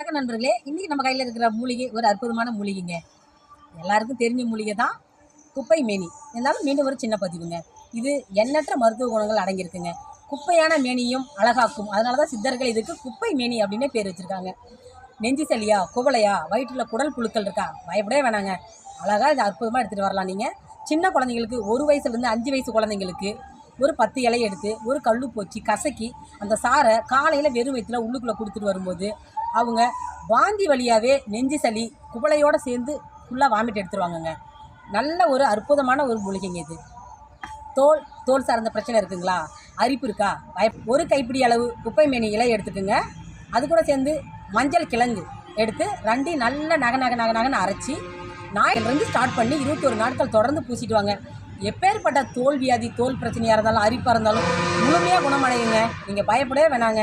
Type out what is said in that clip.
வணக்கம் நண்பர்களே. இன்றைக்கி நம்ம கையில் இருக்கிற மூலிகை ஒரு அற்புதமான மூலிகைங்க. எல்லாருக்கும் தெரிஞ்ச மூலிகை தான் குப்பை மேனி. இருந்தாலும் மீண்டும் ஒரு சின்ன பதிவுங்க. இது எண்ணற்ற மருத்துவ குணங்கள் அடங்கியிருக்குங்க. குப்பையான மேனியும் அழகாக்கும். அதனால தான் சித்தர்கள் இதுக்கு குப்பை மேனி அப்படின்னே பேர் வச்சுருக்காங்க. நெஞ்சு சளியா, குவளையா, வயிற்றில் குடல் புழுக்கள் இருக்கா, பயப்படவே வேணாங்க. அழகாக இதை அற்புதமாக எடுத்துகிட்டு வரலாம். நீங்கள் சின்ன குழந்தைங்களுக்கு 1 வயசுலேருந்து 5 வயசு குழந்தைங்களுக்கு ஒரு 10 இலையை எடுத்து ஒரு கல்லு போச்சு கசக்கி அந்த சாரை காலையில் வெறும் வயிற்றில் உள்ளுக்குள்ளே கொடுத்துட்டு வரும்போது அவங்க வாந்தி வழியாகவே நெஞ்சு சளி குவளையோடு சேர்ந்து ஃபுல்லாக வாமிட் எடுத்துருவாங்கங்க. நல்ல ஒரு அற்புதமான ஒரு மூலிகைங்க இது. தோல் சார்ந்த பிரச்சனை இருக்குங்களா, அரிப்பு இருக்கா, ஒரு கைப்பிடி அளவு குப்பை மேனி இலை எடுத்துக்குங்க. அது கூட சேர்ந்து மஞ்சள் கிழங்கு எடுத்து 2 நல்ல நகன்னு அரைச்சி ஞாயிலிருந்து ஸ்டார்ட் பண்ணி 21 நாட்கள் தொடர்ந்து பூசிட்டு வாங்க. எப்பேற்பட்ட தோல் வியாதி, தோல் பிரச்சனையாக இருந்தாலும் அரிப்பாக இருந்தாலும் முழுமையாக குணமடையுங்க. நீங்கள் பயப்படவே வேணாங்க.